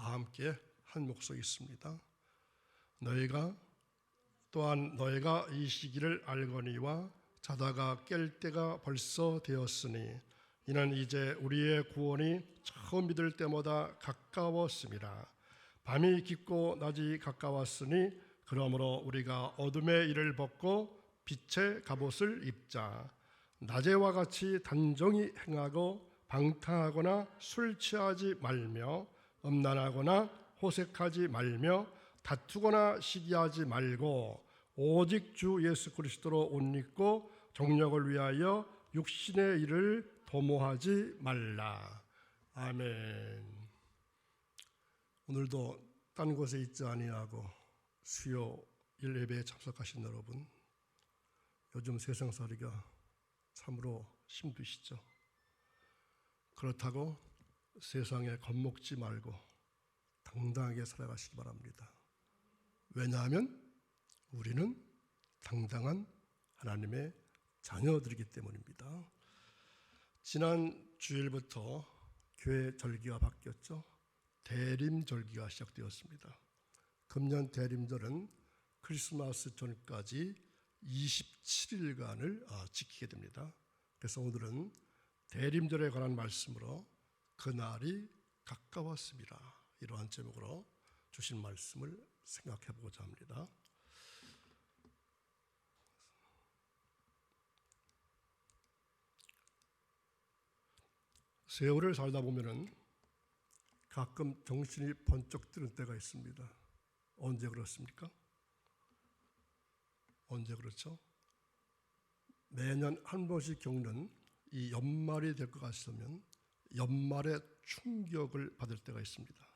다 함께 한 목소리 있습니다. 너희가 이 시기를 알거니와 자다가 깰 때가 벌써 되었으니 이는 이제 우리의 구원이 처음 믿을 때보다 가까웠습니다. 밤이 깊고 낮이 가까웠으니 그러므로 우리가 어둠의 일을 벗고 빛의 갑옷을 입자. 낮에와 같이 단정히 행하고 방탕하거나 술 취하지 말며 음란하거나 호색하지 말며 다투거나 시기하지 말고 오직 주 예수 그리스도로 옷 입고 정력을 위하여 육신의 일을 도모하지 말라. 아멘. 오늘도 딴 곳에 있지 아니하고 수요일 예배에 참석하신 여러분, 요즘 세상살이가 참으로 힘드시죠? 그렇다고 세상에 겁먹지 말고 당당하게 살아가시기 바랍니다. 왜냐하면 우리는 당당한 하나님의 자녀들이기 때문입니다. 지난 주일부터 교회 절기가 바뀌었죠. 대림절기가 시작되었습니다. 금년 대림절은 크리스마스 전까지 27일간을 지키게 됩니다. 그래서 오늘은 대림절에 관한 말씀으로 그날이 가까웠습니다. 이러한 제목으로 주신 말씀을 생각해 보고자 합니다. 세월을 살다 보면은 가끔 정신이 번쩍 드는 때가 있습니다. 언제 그렇습니까? 언제 그렇죠? 매년 한 번씩 겪는 이 연말이 될 것 같으면 연말에 충격을 받을 때가 있습니다.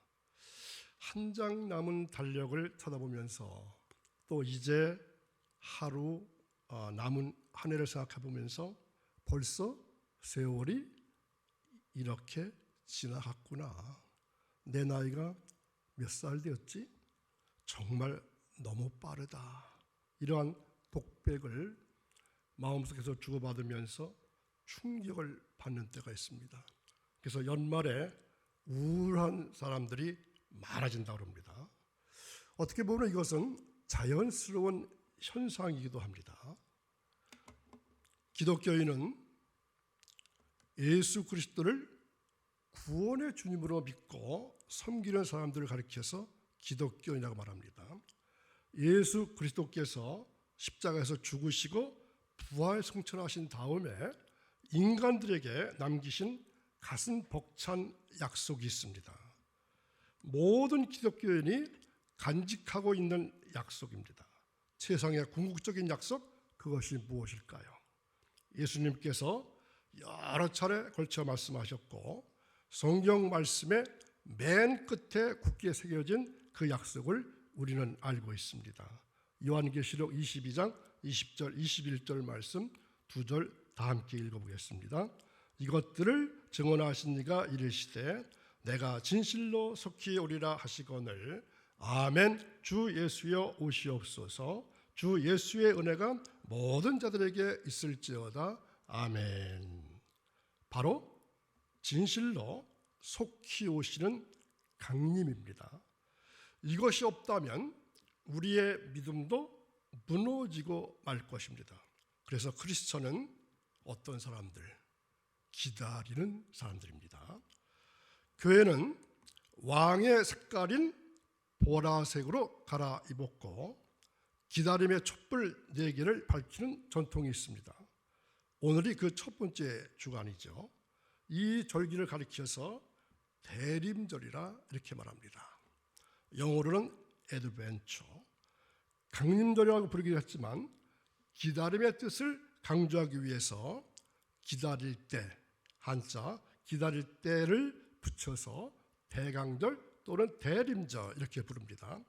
한 장 남은 달력을 쳐다보면서 또 이제 하루 남은 한 해를 생각해 보면서 벌써 세월이 이렇게 지나갔구나. 내 나이가 몇 살 되었지? 정말 너무 빠르다. 이러한 독백을 마음속에서 주고받으면서 충격을 받는 때가 있습니다. 그래서 연말에 우울한 사람들이 많아진다고 합니다. 어떻게 보면 이것은 자연스러운 현상이기도 합니다. 기독교인은 예수 그리스도를 구원의 주님으로 믿고 섬기는 사람들을 가리켜서 기독교인이라고 말합니다. 예수 그리스도께서 십자가에서 죽으시고 부활 승천하신 다음에 인간들에게 남기신 가슴 벅찬 약속이 있습니다. 모든 기독교인이 간직하고 있는 약속입니다. 세상의 궁극적인 약속, 그것이 무엇일까요? 예수님께서 여러 차례 걸쳐 말씀하셨고 성경 말씀의 맨 끝에 굳게 새겨진 그 약속을 우리는 알고 있습니다. 요한계시록 22장 20절 21절 말씀 두 절 다 함께 읽어보겠습니다. 이것들을 증언하신 이가 이르시되 내가 진실로 속히 오리라 하시거늘 아멘. 주 예수여 오시옵소서. 주 예수의 은혜가 모든 자들에게 있을지어다. 아멘. 바로 진실로 속히 오시는 강림입니다. 이것이 없다면 우리의 믿음도 무너지고 말 것입니다. 그래서 크리스천은 어떤 사람들? 기다리는 사람들입니다. 교회는 왕의 색깔인 보라색으로 갈아입었고 기다림의 촛불 4개를 밝히는 전통이 있습니다. 오늘이 그 첫 번째 주간이죠. 이 절기를 가리켜서 대림절이라 이렇게 말합니다. 영어로는 애드벤처, 강림절이라고 부르기도 했지만 기다림의 뜻을 강조하기 위해서 기다릴 때, 한자 기다릴 때를 붙여서 대강절 또는 대림절 이렇게 부릅니다.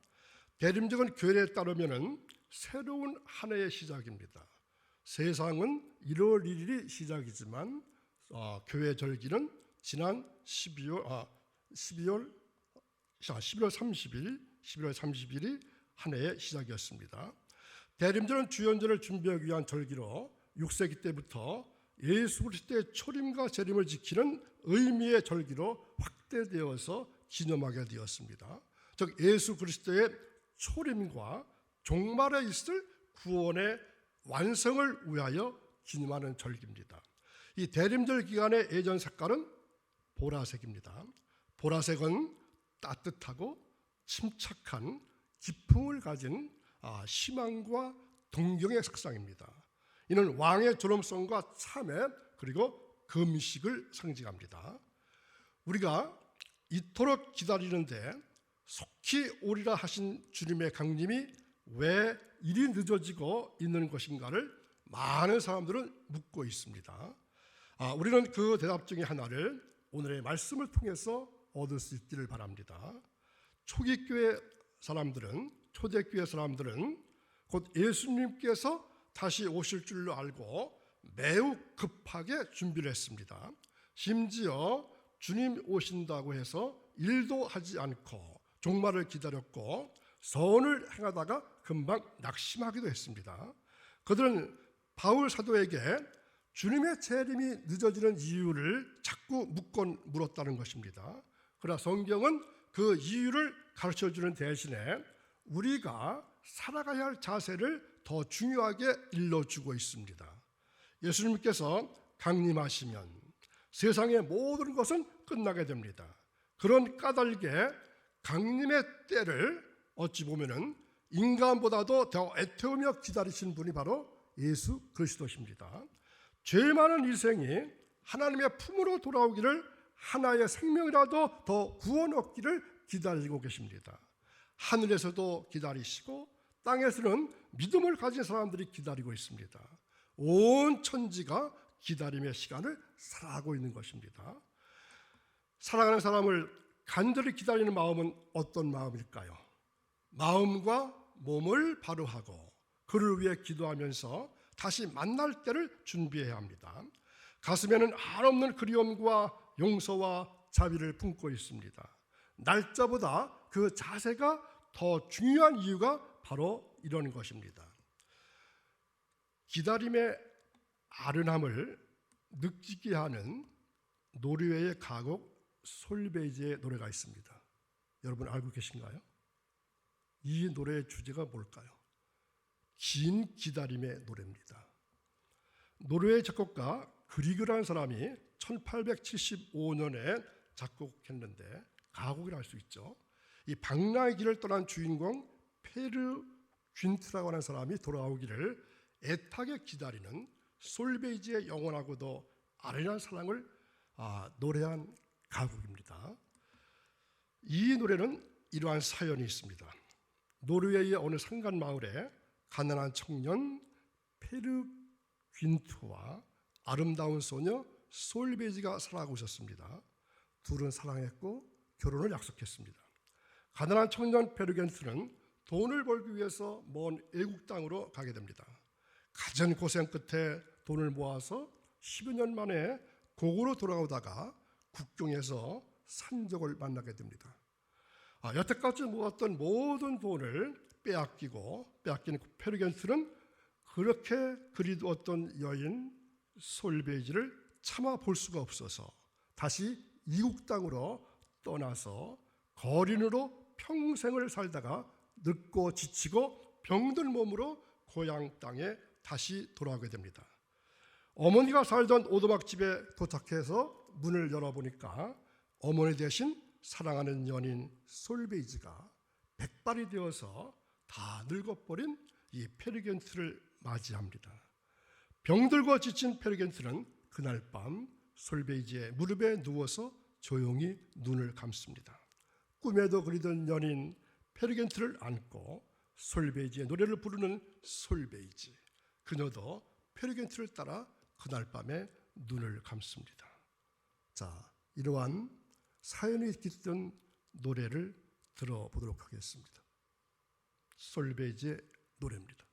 대림절은 교회에 따르면 새로운 한 해의 시작입니다. 세상은 1월 1일이 시작이지만 교회 절기는 지난 12월 30일이 한 해의 시작이었습니다. 대림절은 주연절을 준비하기 위한 절기로 6세기 때부터 예수 그리스도의 초림과 재림을 지키는 의미의 절기로 확대되어서 기념하게 되었습니다. 즉 예수 그리스도의 초림과 종말에 있을 구원의 완성을 위하여 기념하는 절기입니다. 이 대림절 기간의 예전 색깔은 보라색입니다. 보라색은 따뜻하고 침착한 기품을 가진 희망과 동경의 색상입니다. 이는 왕의 존엄성과 참회 그리고 금식을 상징합니다. 우리가 이토록 기다리는데 속히 오리라 하신 주님의 강림이 왜 이리 늦어지고 있는 것인가를 많은 사람들은 묻고 있습니다. 우리는 그 대답 중에 하나를 오늘의 말씀을 통해서 얻을 수 있기를 바랍니다. 초기교회 사람들은, 초대교회 사람들은 곧 예수님께서 다시 오실 줄로 알고 매우 급하게 준비를 했습니다. 심지어 주님 오신다고 해서 일도 하지 않고 종말을 기다렸고 선을 행하다가 금방 낙심하기도 했습니다. 그들은 바울 사도에게 주님의 재림이 늦어지는 이유를 자꾸 물었다는 것입니다. 그러나 성경은 그 이유를 가르쳐주는 대신에 우리가 살아가야 할 자세를 더 중요하게 일러주고 있습니다. 예수님께서 강림하시면 세상의 모든 것은 끝나게 됩니다. 그런 까닭에 강림의 때를 어찌 보면은 인간보다도 더 애태우며 기다리신 분이 바로 예수 그리스도십니다. 죄 많은 일생이 하나님의 품으로 돌아오기를, 하나의 생명이라도 더 구원 얻기를 기다리고 계십니다. 하늘에서도 기다리시고 땅에서는 믿음을 가진 사람들이 기다리고 있습니다. 온 천지가 기다림의 시간을 살아가고 있는 것입니다. 사랑하는 사람을 간절히 기다리는 마음은 어떤 마음일까요? 마음과 몸을 바로 하고 그를 위해 기도하면서 다시 만날 때를 준비해야 합니다. 가슴에는 한없는 그리움과 용서와 자비를 품고 있습니다. 날짜보다 그 자세가 더 중요한 이유가 바로 이런 것입니다. 기다림의 아련함을 느끼게 하는 노르웨이의 가곡 솔베이지의 노래가 있습니다. 여러분 알고 계신가요? 이 노래의 주제가 뭘까요? 긴 기다림의 노래입니다. 노르웨이 작곡가 그리그라는 사람이 1875년에 작곡했는데 가곡이라 할 수 있죠. 이 방랑의 길을 떠난 주인공 페르 귄트라고 하는 사람이 돌아오기를 애타게 기다리는 솔베이지의 영원하고도 아련한 사랑을 노래한 가곡입니다. 이 노래는 이러한 사연이 있습니다. 노르웨이의 어느 산간 마을에 가난한 청년 페르 귄트와 아름다운 소녀 솔베이지가 살아가고 있었습니다. 둘은 사랑했고 결혼을 약속했습니다. 가난한 청년 페르 귄트는 돈을 벌기 위해서 먼 외국 땅으로 가게 됩니다. 가진 고생 끝에 돈을 모아서 10여 년 만에 고국으로 돌아오다가 국경에서 산적을 만나게 됩니다. 여태까지 모았던 모든 돈을 빼앗긴 페르 귄트는 그렇게 그리웠던 여인 솔베이지를 참아 볼 수가 없어서 다시 이국 땅으로 떠나서 거린으로 평생을 살다가 늙고 지치고 병든 몸으로 고향 땅에 다시 돌아오게 됩니다. 어머니가 살던 오두막집에 도착해서 문을 열어보니까 어머니 대신 사랑하는 연인 솔베이지가 백발이 되어서 다 늙어버린 이 페르 귄트를 맞이합니다. 병들고 지친 페르 귄트는 그날 밤 솔베이지의 무릎에 누워서 조용히 눈을 감습니다. 꿈에도 그리던 연인 페르 귄트를 안고 솔베이지의 노래를 부르는 솔베이지, 그녀도 페르 귄트를 따라 그날 밤에 눈을 감습니다. 자, 이러한 사연이 깃든 노래를 들어보도록 하겠습니다. 솔베이지의 노래입니다.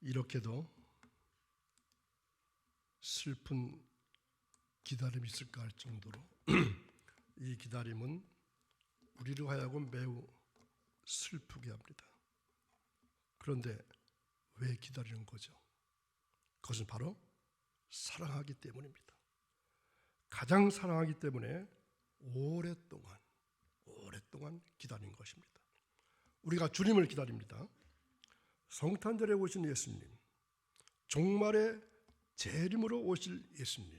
이렇게도 슬픈 기다림이 있을까 할 정도로 이 기다림은 우리로 하여금 매우 슬프게 합니다. 그런데 왜 기다리는 거죠? 그것은 바로 사랑하기 때문입니다. 가장 사랑하기 때문에 오랫동안 기다린 것입니다. 우리가 주님을 기다립니다. 성탄절에 오신 예수님, 종말의 재림으로 오실 예수님,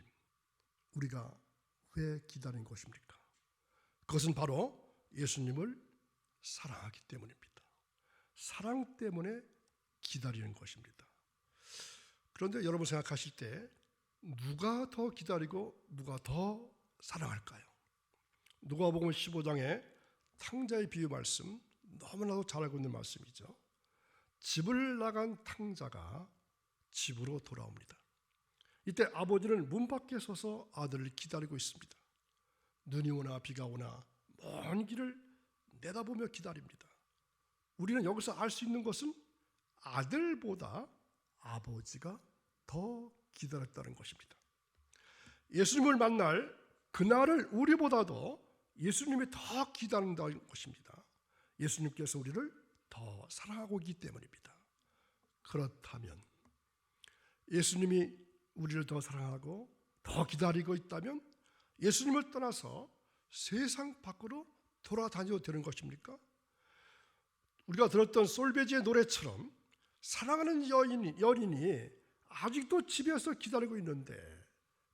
우리가 왜 기다린 것입니까? 그것은 바로 예수님을 사랑하기 때문입니다. 사랑 때문에 기다리는 것입니다. 그런데 여러분 생각하실 때 누가 더 기다리고 누가 더 사랑할까요? 누가복음 15장의 탕자의 비유 말씀, 너무나도 잘 알고 있는 말씀이죠. 집을 나간 탕자가 집으로 돌아옵니다. 이때 아버지는 문 밖에 서서 아들을 기다리고 있습니다. 눈이 오나 비가 오나 먼 길을 내다보며 기다립니다. 우리는 여기서 알 수 있는 것은 아들보다 아버지가 더 기다렸다는 것입니다. 예수님을 만날 그날을 우리보다도 예수님이 더 기다린다는 것입니다. 예수님께서 우리를 더 사랑하고 있기 때문입니다. 그렇다면 예수님이 우리를 더 사랑하고 더 기다리고 있다면 예수님을 떠나서 세상 밖으로 돌아다녀도 되는 것입니까? 우리가 들었던 솔베지의 노래처럼 사랑하는 여인이 아직도 집에서 기다리고 있는데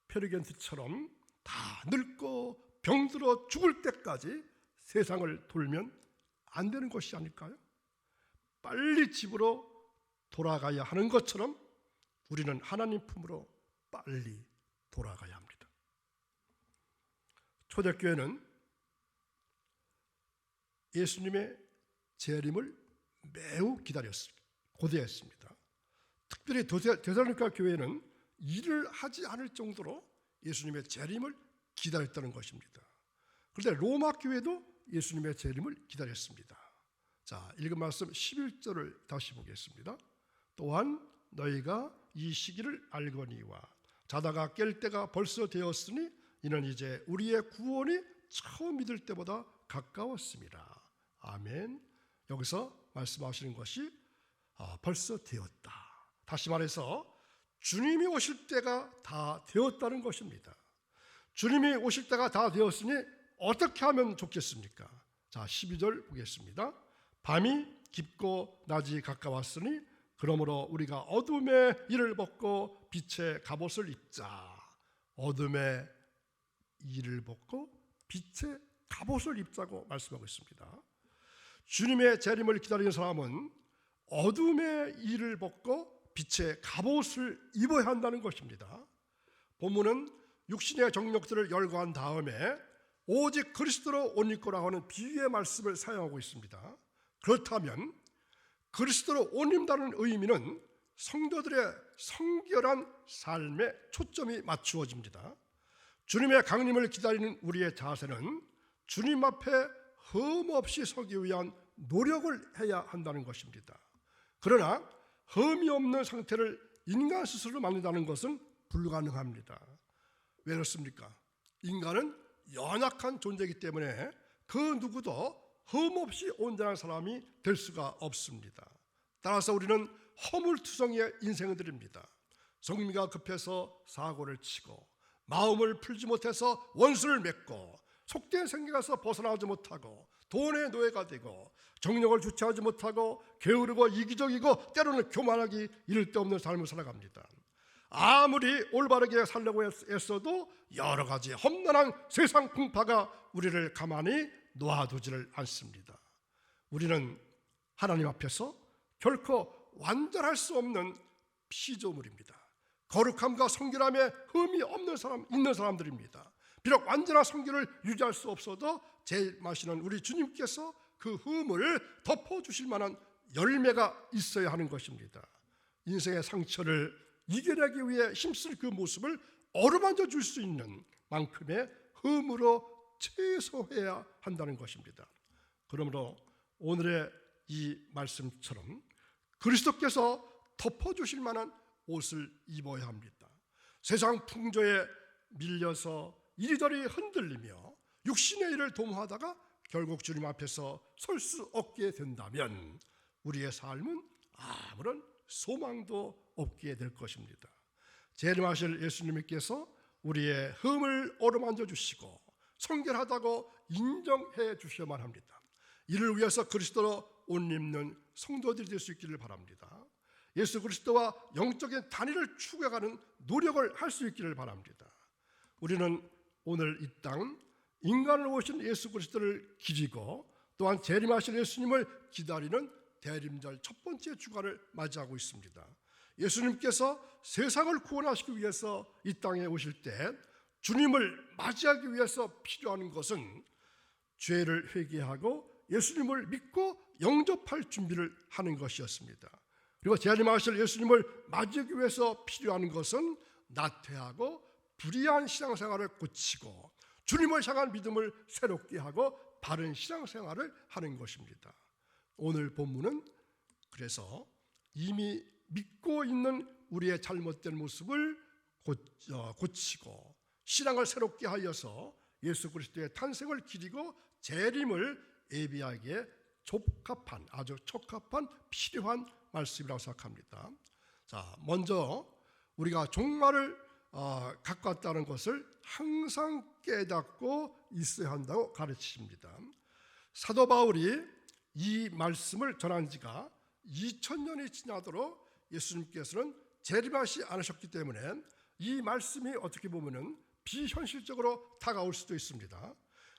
페르겐트처럼 다 늙고 병들어 죽을 때까지 세상을 돌면 안 되는 것이 아닐까요? 빨리 집으로 돌아가야 하는 것처럼 우리는 하나님 품으로 빨리 돌아가야 합니다. 초대교회는 예수님의 재림을 매우 기다렸습니다. 고대했습니다. 특별히 데살로니가 교회는 일을 하지 않을 정도로 예수님의 재림을 기다렸다는 것입니다. 그런데 로마 교회도 예수님의 재림을 기다렸습니다. 자, 읽은 말씀 11절을 다시 보겠습니다. 또한 너희가 이 시기를 알거니와 자다가 깰 때가 벌써 되었으니 이는 이제 우리의 구원이 처음 믿을 때보다 가까웠습니다. 아멘. 여기서 말씀하시는 것이 벌써 되었다. 다시 말해서 주님이 오실 때가 다 되었다는 것입니다. 주님이 오실 때가 다 되었으니 어떻게 하면 좋겠습니까? 자, 12절 보겠습니다. 밤이 깊고 낮이 가까웠으니 그러므로 우리가 어둠의 일을 벗고 빛의 갑옷을 입자. 어둠의 일을 벗고 빛의 갑옷을 입자고 말씀하고 있습니다. 주님의 재림을 기다리는 사람은 어둠의 일을 벗고 빛의 갑옷을 입어야 한다는 것입니다. 본문은 육신의 정욕들을 열거한 다음에 오직 그리스도로 옷 입고라고 하는 비유의 말씀을 사용하고 있습니다. 그렇다면 그리스도로 옷 입는다는 의미는 성도들의 성결한 삶에 초점이 맞추어집니다. 주님의 강림을 기다리는 우리의 자세는 주님 앞에 흠없이 서기 위한 노력을 해야 한다는 것입니다. 그러나 흠이 없는 상태를 인간 스스로 만든다는 것은 불가능합니다. 왜 그렇습니까? 인간은 연약한 존재이기 때문에 그 누구도 흠없이 온전한 사람이 될 수가 없습니다. 따라서 우리는 허물투성이의 인생들입니다. 성미가 급해서 사고를 치고 마음을 풀지 못해서 원수를 맺고 속된 생각에서 벗어나지 못하고 돈의 노예가 되고 정력을 주체하지 못하고 게으르고 이기적이고 때로는 교만하기 이를 데 없는 삶을 살아갑니다. 아무리 올바르게 살려고 애써도 여러 가지 험난한 세상 풍파가 우리를 가만히 놓아두지를 않습니다. 우리는 하나님 앞에서 결코 완전할 수 없는 피조물입니다. 거룩함과 성결함에 흠이 있는 사람들입니다. 비록 완전한 성결을 유지할 수 없어도 제일마시는 우리 주님께서 그 흠을 덮어주실 만한 열매가 있어야 하는 것입니다. 인생의 상처를 이겨내기 위해 힘쓸 그 모습을 어루만져 줄 수 있는 만큼의 흠으로 최소해야 한다는 것입니다. 그러므로 오늘의 이 말씀처럼 그리스도께서 덮어주실 만한 옷을 입어야 합니다. 세상 풍조에 밀려서 이리저리 흔들리며 육신의 일을 도모하다가 결국 주님 앞에서 설 수 없게 된다면 우리의 삶은 아무런 소망도 없게 될 것입니다. 재림하실 예수님께서 우리의 흠을 어루만져 주시고 성결하다고 인정해 주셔야만 합니다. 이를 위해서 그리스도로 옷 입는 성도들이 될 수 있기를 바랍니다. 예수 그리스도와 영적인 단위를 추구해가는 노력을 할 수 있기를 바랍니다. 우리는 오늘 이 땅 인간을 오신 예수 그리스도를 기리고 또한 재림하실 예수님을 기다리는 대림절 첫 번째 주간을 맞이하고 있습니다. 예수님께서 세상을 구원하시기 위해서 이 땅에 오실 때 주님을 맞이하기 위해서 필요한 것은 죄를 회개하고 예수님을 믿고 영접할 준비를 하는 것이었습니다. 그리고 재림하실 예수님을 맞이하기 위해서 필요한 것은 나태하고 불의한 신앙생활을 고치고 주님을 향한 믿음을 새롭게 하고 바른 신앙생활을 하는 것입니다. 오늘 본문은 그래서 이미 믿고 있는 우리의 잘못된 모습을 고치고 신앙을 새롭게 하여서 예수 그리스도의 탄생을 기리고 재림을 예비하기에 아주 적합한 필요한 말씀이라고 생각합니다. 자, 먼저 우리가 종말을 갖고 왔다는 것을 항상 깨닫고 있어야 한다고 가르치십니다. 사도 바울이 이 말씀을 전한 지가 2000년이 지나도록 예수님께서는 재림하지 않으셨기 때문에 이 말씀이 어떻게 보면은 비현실적으로 다가올 수도 있습니다.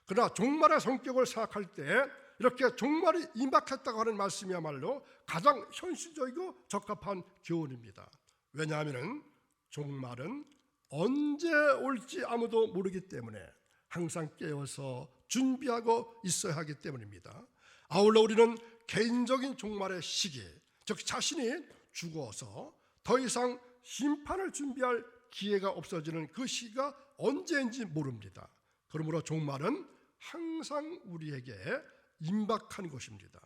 그러나 종말의 성격을 생각할 때 이렇게 종말이 임박했다고 하는 말씀이야말로 가장 현실적이고 적합한 교훈입니다. 왜냐하면 종말은 언제 올지 아무도 모르기 때문에 항상 깨어서 준비하고 있어야 하기 때문입니다. 아울러 우리는 개인적인 종말의 시기, 즉 자신이 죽어서 더 이상 심판을 준비할 기회가 없어지는 그 시기가 언제인지 모릅니다. 그러므로 종말은 항상 우리에게 임박하는 것입니다.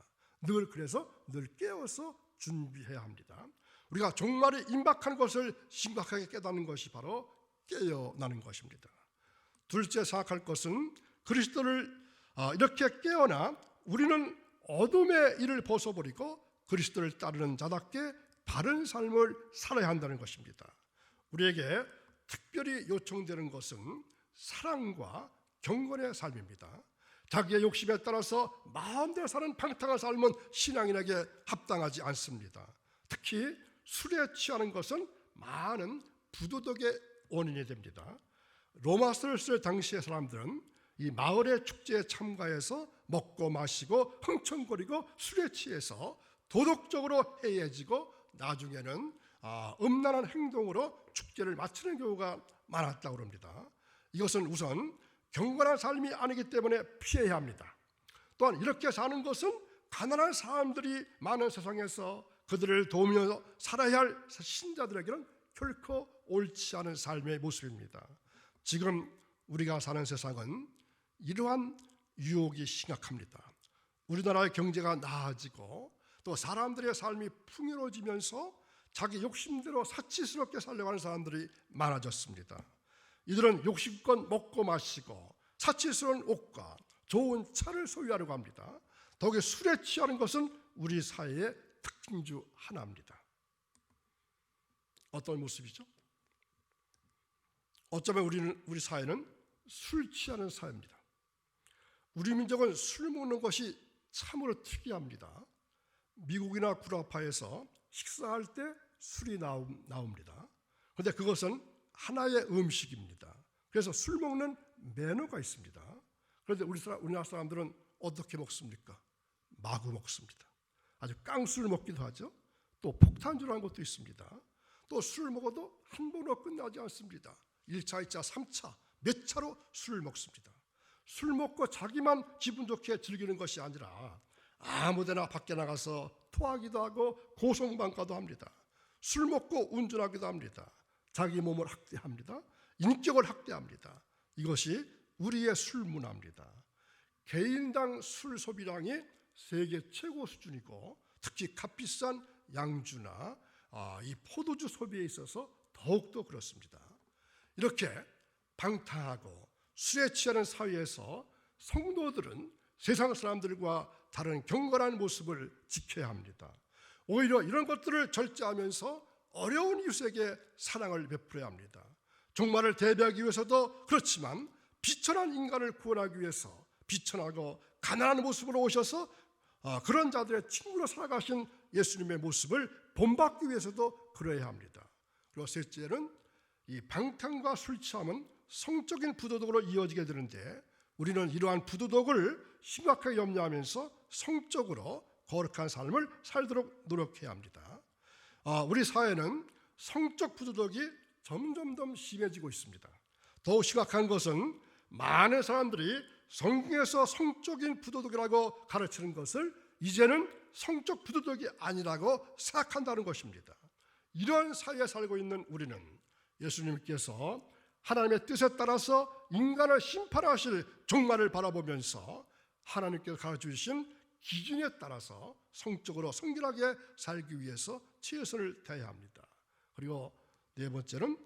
그래서 늘 깨어서 준비해야 합니다. 우리가 종말이 임박하는 것을 심각하게 깨닫는 것이 바로 깨어나는 것입니다. 둘째 생각할 것은 그리스도를 이렇게 깨어나 우리는 어둠의 일을 벗어버리고 그리스도를 따르는 자답게 바른 삶을 살아야 한다는 것입니다. 우리에게 특별히 요청되는 것은 사랑과 경건의 삶입니다. 자기의 욕심에 따라서 마음대로 사는 방탕한 삶은 신앙인에게 합당하지 않습니다. 특히 술에 취하는 것은 많은 부도덕의 원인이 됩니다. 로마서를 쓸 당시의 사람들은 이 마을의 축제에 참가해서 먹고 마시고 흥청거리고 술에 취해서 도덕적으로 해이해지고 나중에는 음란한 행동으로 축제를 마치는 경우가 많았다고 합니다. 이것은 우선 경건한 삶이 아니기 때문에 피해야 합니다. 또한 이렇게 사는 것은 가난한 사람들이 많은 세상에서 그들을 도우며 살아야 할 신자들에게는 결코 옳지 않은 삶의 모습입니다. 지금 우리가 사는 세상은 이러한 유혹이 심각합니다. 우리나라의 경제가 나아지고 또 사람들의 삶이 풍요로워지면서 자기 욕심대로 사치스럽게 살려고 하는 사람들이 많아졌습니다. 이들은 욕심껏 먹고 마시고 사치스러운 옷과 좋은 차를 소유하려고 합니다. 더욱이 술에 취하는 것은 우리 사회의 특징 중 하나입니다. 어떤 모습이죠? 어쩌면 우리 사회는 술 취하는 사회입니다. 우리 민족은 술 먹는 것이 참으로 특이합니다. 미국이나 구라파에서 식사할 때 술이 나옵니다. 그런데 그것은 하나의 음식입니다. 그래서 술 먹는 매너가 있습니다. 그런데 우리나라 사람들은 어떻게 먹습니까? 마구 먹습니다. 아주 깡술 먹기도 하죠. 또 폭탄주라는 것도 있습니다. 또 술 먹어도 한 번으로 끝나지 않습니다. 1차, 2차, 3차 몇 차로 술을 먹습니다. 술 먹고 자기만 기분 좋게 즐기는 것이 아니라 아무데나 밖에 나가서 토하기도 하고 고성방가도 합니다. 술 먹고 운전하기도 합니다. 자기 몸을 학대합니다. 인격을 학대합니다. 이것이 우리의 술 문화입니다. 개인당 술 소비량이 세계 최고 수준이고 특히 값비싼 양주나 이 포도주 소비에 있어서 더욱더 그렇습니다. 이렇게 방탕하고 술에 취하는 사회에서 성도들은 세상 사람들과 다른 경건한 모습을 지켜야 합니다. 오히려 이런 것들을 절제하면서 어려운 이웃에게 사랑을 베풀어야 합니다. 종말을 대비하기 위해서도 그렇지만 비천한 인간을 구원하기 위해서 비천하고 가난한 모습으로 오셔서 그런 자들의 친구로 살아가신 예수님의 모습을 본받기 위해서도 그래야 합니다. 그리고 셋째는 이 방탕과 술 취함은 성적인 부도덕으로 이어지게 되는데 우리는 이러한 부도덕을 심각하게 염려하면서 성적으로 거룩한 삶을 살도록 노력해야 합니다. 우리 사회는 성적 부도덕이 점점 더 심해지고 있습니다. 더욱 심각한 것은 많은 사람들이 성경에서 성적인 부도덕이라고 가르치는 것을 이제는 성적 부도덕이 아니라고 생각한다는 것입니다. 이런 사회에 살고 있는 우리는 예수님께서 하나님의 뜻에 따라서 인간을 심판하실 종말을 바라보면서 하나님께서 가르쳐주신 기준에 따라서 성적으로 성결하게 살기 위해서 최선을 다해야 합니다. 그리고 네 번째는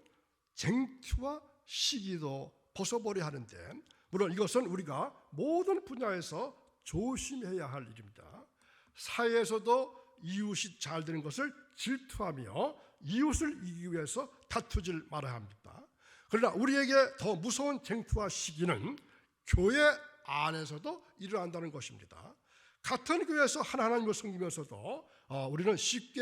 쟁투와 시기도 벗어버려야 하는데 물론 이것은 우리가 모든 분야에서 조심해야 할 일입니다. 사회에서도 이웃이 잘 되는 것을 질투하며 이웃을 이기기 위해서 다투질 말아야 합니다. 그러나 우리에게 더 무서운 쟁투와 시기는 교회 안에서도 일어난다는 것입니다. 같은 교회에서 하나님을 섬기면서도 우리는 쉽게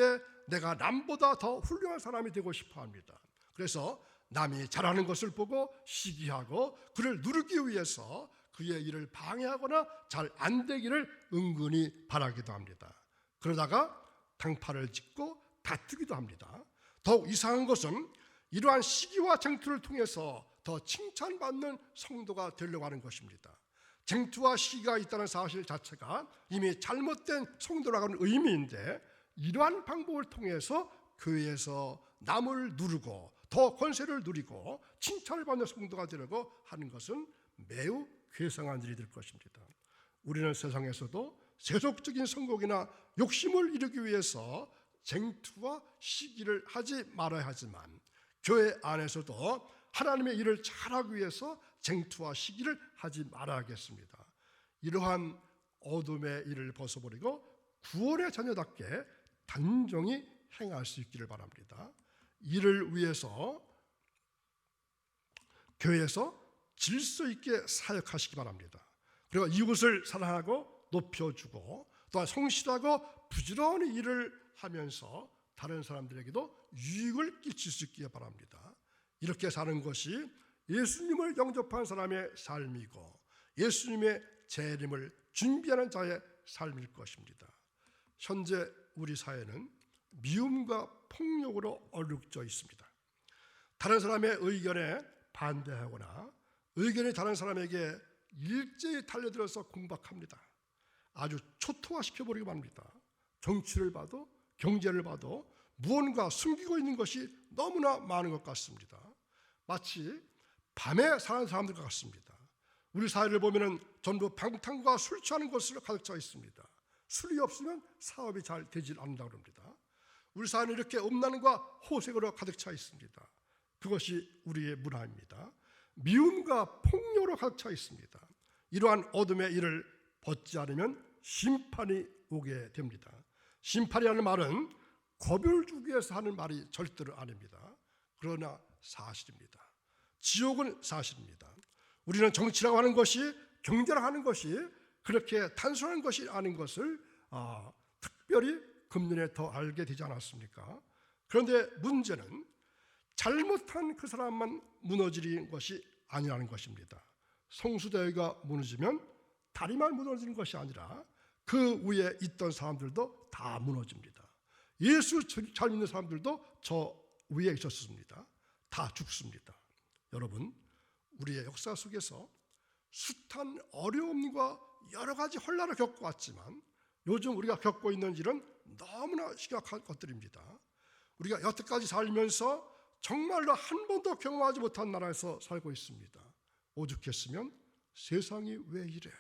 내가 남보다 더 훌륭한 사람이 되고 싶어 합니다. 그래서 남이 잘하는 것을 보고 시기하고 그를 누르기 위해서 그의 일을 방해하거나 잘 안 되기를 은근히 바라기도 합니다. 그러다가 당파를 짓고 다투기도 합니다. 더욱 이상한 것은 이러한 시기와 쟁투를 통해서 더 칭찬받는 성도가 되려고 하는 것입니다. 쟁투와 시기가 있다는 사실 자체가 이미 잘못된 성도라고 하는 의미인데 이러한 방법을 통해서 교회에서 남을 누르고 더 권세를 누리고 칭찬을 받는 성도가 되려고 하는 것은 매우 괴상한 일이 될 것입니다. 우리는 세상에서도 세속적인 성공이나 욕심을 이루기 위해서 쟁투와 시기를 하지 말아야 하지만 교회 안에서도 하나님의 일을 잘하기 위해서 쟁투와 시기를 하지 말아야겠습니다. 이러한 어둠의 일을 벗어버리고 구원의 자녀답게 단정히 행할 수 있기를 바랍니다. 이를 위해서 교회에서 질서 있게 사역하시기 바랍니다. 그리고 이웃을 사랑하고 높여주고 또한 성실하고 부지런히 일을 하면서 다른 사람들에게도 유익을 끼칠 수 있기를 바랍니다. 이렇게 사는 것이 예수님을 영접한 사람의 삶이고 예수님의 재림을 준비하는 자의 삶일 것입니다. 현재 우리 사회는 미움과 폭력으로 얼룩져 있습니다. 다른 사람의 의견에 반대하거나 의견이 다른 사람에게 일제히 달려들어서 공박합니다. 아주 초토화시켜버리고 맙니다. 정치를 봐도 경제를 봐도 무언가 숨기고 있는 것이 너무나 많은 것 같습니다. 마치 밤에 사는 사람들과 같습니다. 우리 사회를 보면 전부 방탕과 술 취하는 것으로 가득 차 있습니다. 술이 없으면 사업이 잘 되질 않는다고 합니다. 우리 사회는 이렇게 음란과 호색으로 가득 차 있습니다. 그것이 우리의 문화입니다. 미움과 폭력으로 가득 차 있습니다. 이러한 어둠의 일을 벗지 않으면 심판이 오게 됩니다. 심판이라는 말은 겁을 주기 위해서 하는 말이 절대로 아닙니다. 그러나 사실입니다. 지옥은 사실입니다. 우리는 정치라고 하는 것이 경제라고 하는 것이 그렇게 단순한 것이 아닌 것을 특별히 금년에 더 알게 되지 않았습니까? 그런데 문제는 잘못한 그 사람만 무너지는 것이 아니라는 것입니다. 성수대교가 무너지면 다리만 무너지는 것이 아니라 그 위에 있던 사람들도 다 무너집니다. 예수 잘 믿는 사람들도 저 위에 있었습니다. 다 죽습니다. 여러분, 우리의 역사 속에서 숱한 어려움과 여러 가지 혼란을 겪어왔지만 요즘 우리가 겪고 있는 일은 너무나 심각한 것들입니다. 우리가 여태까지 살면서 정말로 한 번도 경험하지 못한 나라에서 살고 있습니다. 오죽했으면 세상이 왜 이래?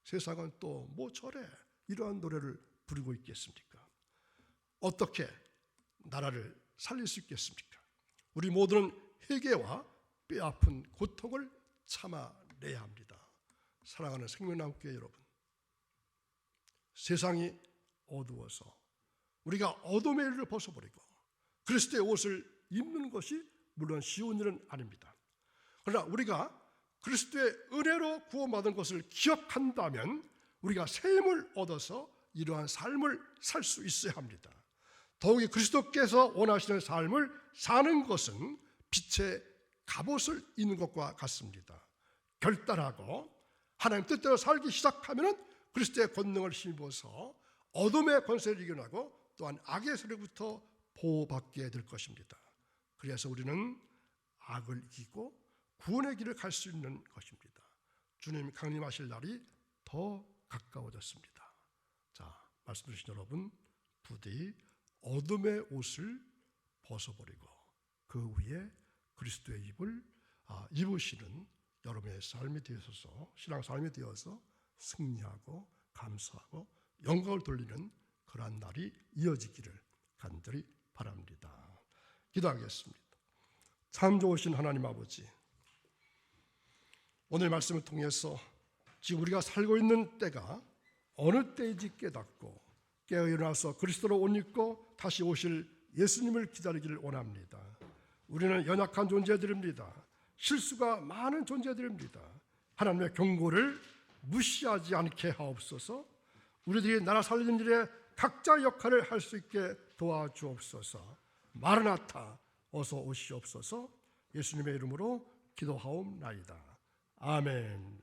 세상은 또 뭐 저래? 이러한 노래를 부르고 있겠습니까? 어떻게 나라를 살릴 수 있겠습니까? 우리 모두는 회개와 뼈아픈 고통을 참아내야 합니다. 사랑하는 생명나무교회 여러분, 세상이 어두워서 우리가 어둠의 일을 벗어버리고 그리스도의 옷을 입는 것이 물론 쉬운 일은 아닙니다. 그러나 우리가 그리스도의 은혜로 구원받은 것을 기억한다면 우리가 새 힘을 얻어서 이러한 삶을 살 수 있어야 합니다. 더욱이 그리스도께서 원하시는 삶을 사는 것은 빛의 갑옷을 입는 것과 같습니다. 결단하고 하나님 뜻대로 살기 시작하면 그리스도의 권능을 힘입어서 어둠의 권세를 이겨나고 또한 악의 세력부터 보호받게 될 것입니다. 그래서 우리는 악을 이기고 구원의 길을 갈 수 있는 것입니다. 주님 강림하실 날이 더 가까워졌습니다. 자, 말씀 주신 여러분, 부디 어둠의 옷을 벗어버리고 그 위에 그리스도의 입을 입으시는 여러분의 삶이 되어서, 신앙 삶이 되어서 승리하고 감사하고 영광을 돌리는 그러한 날이 이어지기를 간절히 바랍니다. 기도하겠습니다. 참 좋으신 하나님 아버지, 오늘 말씀을 통해서 지금 우리가 살고 있는 때가 어느 때인지 깨닫고 깨어 일어나서 그리스도로 옷 입고 다시 오실 예수님을 기다리기를 원합니다. 우리는 연약한 존재들입니다. 실수가 많은 존재들입니다. 하나님의 경고를 무시하지 않게 하옵소서. 우리들이 나라 살리는 일에 각자 역할을 할 수 있게 도와주옵소서. 마르나타, 어서 오시옵소서. 예수님의 이름으로 기도하옵나이다. 아멘.